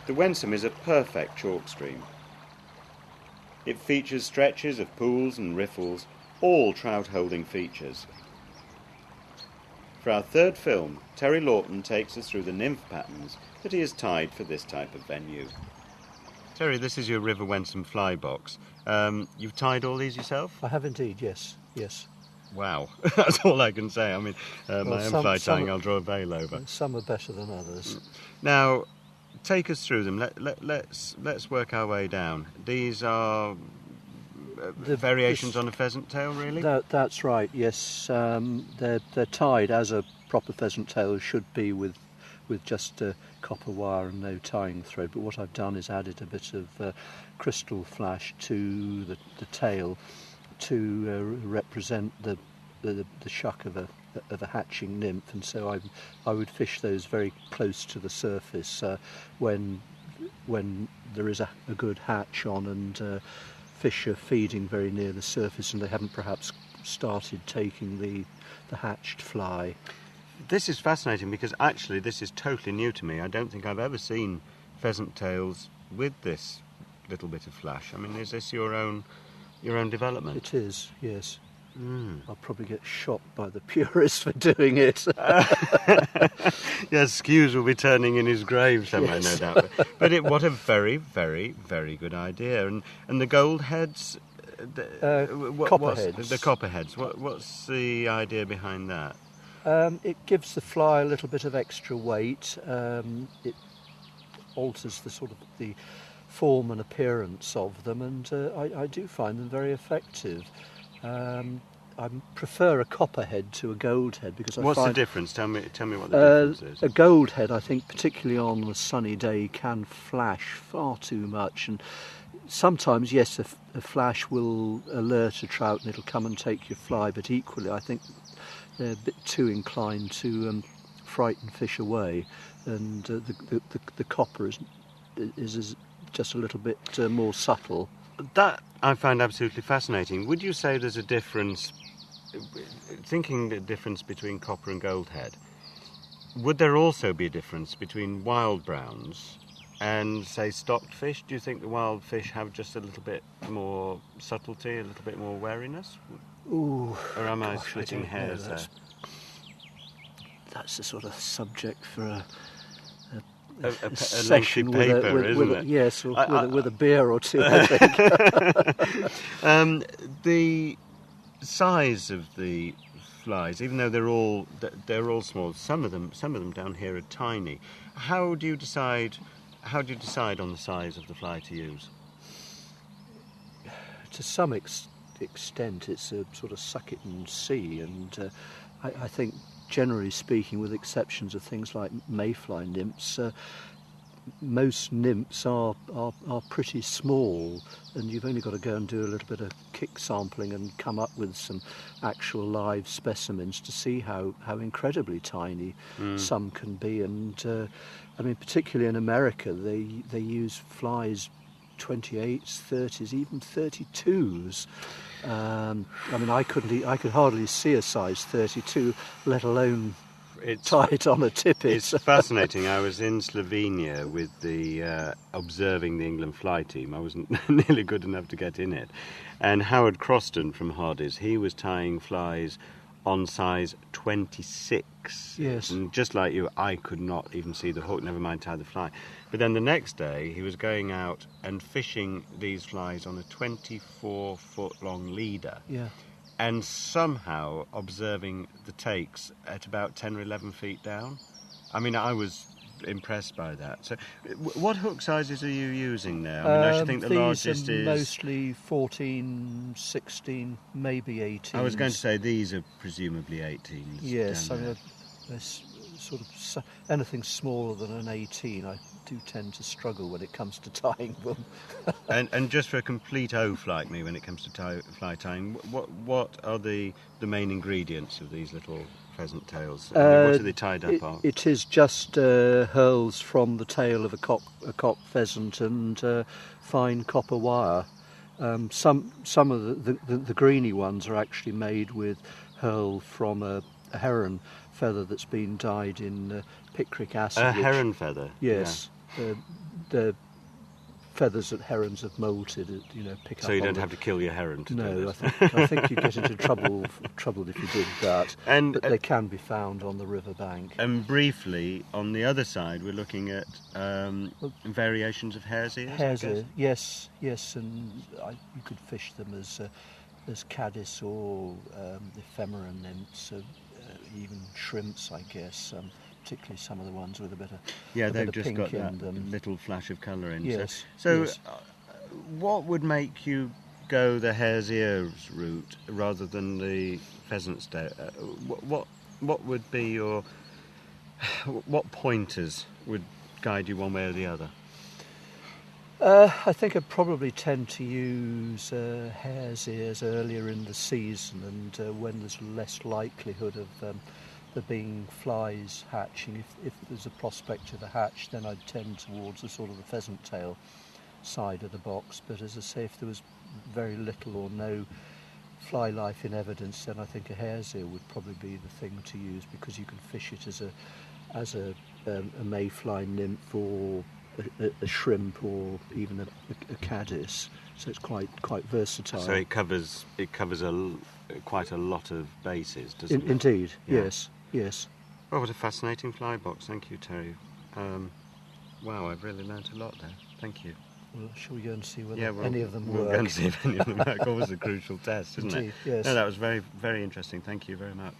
The Wensum is a perfect chalk stream. It features stretches of pools and riffles, all trout-holding features. For our third film, Terry Lawton takes us through the nymph patterns that he has tied for this type of venue. Terry, this is your River Wensum fly box. You've tied all these yourself? I have indeed, yes. Wow, that's all I can say. I mean, my own fly tying I'll draw a veil over. Some are better than others. Now, take us through them. Let's work our way down. These are variations on a pheasant tail, really? That's right, yes. They're tied as a proper pheasant tail should be, with just copper wire and no tying thread. But what I've done is added a bit of crystal flash to the tail to represent the shuck of a hatching nymph, and so I would fish those very close to the surface when there is a good hatch on and fish are feeding very near the surface and they haven't perhaps started taking the hatched fly. This is fascinating because actually this is totally new to me. I don't think I've ever seen pheasant tails with this little bit of flash. I mean, is this your own development? It is, yes. I'll probably get shot by the purists for doing it. Yes, Skews will be turning in his grave somewhere, yes. No doubt. But what a very, very, very good idea. And the gold heads, copperheads. The copperheads. What's the idea behind that? It gives the fly a little bit of extra weight. It alters the form and appearance of them, and I do find them very effective. I prefer a copperhead to a gold head because What's the difference? Tell me what the difference is. A gold head, I think, particularly on a sunny day, can flash far too much, and sometimes, yes, a flash will alert a trout and it'll come and take your fly, but equally, I think they're a bit too inclined to frighten fish away, and the copper is just a little bit more subtle. That I find absolutely fascinating. Would you say there's a difference, thinking the difference between copper and gold head, would there also be a difference between wild browns and, say, stocked fish? Do you think the wild fish have just a little bit more subtlety, a little bit more wariness? Ooh, or am I splitting hairs there? That's the sort of subject for a session lengthy paper, isn't it? Yes, with a beer or two, I think. The size of the flies, even though they're all small, some of them down here are tiny. How do you decide on the size of the fly to use? To some extent, it's a sort of suck it and see, and I think, generally speaking, with exceptions of things like mayfly nymphs, most nymphs are pretty small, and you've only got to go and do a little bit of kick sampling and come up with some actual live specimens to see how incredibly tiny some can be. And I mean, particularly in America, they use flies 28s, 30s, even 32s. I mean, I could hardly see a size 32, let alone tie it on a tippet. It's fascinating. I was in Slovenia with observing the England fly team. I wasn't nearly good enough to get in it. And Howard Croston from Hardy's, he was tying flies on size 26. Yes. And just like you, I could not even see the hook, never mind tie the fly. But then the next day, he was going out and fishing these flies on a 24-foot-long leader. Yeah. And somehow observing the takes at about 10 or 11 feet down. I mean, I was impressed by that. So what hook sizes are you using there? I mean, I should think the largest is mostly 14, 16, maybe 18. I was going to say these are presumably 18s. Yes, I mean, there's sort of anything smaller than an 18, I do tend to struggle when it comes to tying them. and just for a complete oaf like me, when it comes to fly tying, what are the main ingredients of these little pheasant tails? I mean, what are they tied up of? It is just hurls from the tail of a cock pheasant and fine copper wire. Some of the greeny ones are actually made with hurl from a heron feather that's been dyed in picric acid. A heron feather? Yes. Yeah. the feathers that herons have moulted, pick up. So you on don't them. have to kill your heron to do No, this. I think you get into trouble if you did that. And but they can be found on the riverbank. And briefly, on the other side, we're looking at variations of hare's ears. Hare's ear, yes, and you could fish them as caddis or ephemera nymphs, even shrimps, I guess. Particularly some of the ones with a bit of they've just pink got in that them. little flash of colour in. Yes. So, yes. What would make you go the hare's ears route rather than the pheasant's tail? What would be your what pointers would guide you one way or the other? I think I'd probably tend to use hare's ears earlier in the season, and when there's less likelihood of there being flies hatching. If there's a prospect of a hatch, then I'd tend towards the sort of the pheasant tail side of the box. But as I say, if there was very little or no fly life in evidence, then I think a hare's ear would probably be the thing to use, because you can fish it as a mayfly nymph or a shrimp or even a caddis. So it's quite versatile. So it covers quite a lot of bases, doesn't it? Indeed, Yeah. yes. Well, what a fascinating fly box. Thank you, Terry. Wow, I've really learnt a lot there. Thank you. Well, shall we go and see whether any of them we'll work? Go and see if any of them work. Always a crucial test, isn't Indeed, it? yes. No, that was very, very interesting. Thank you very much.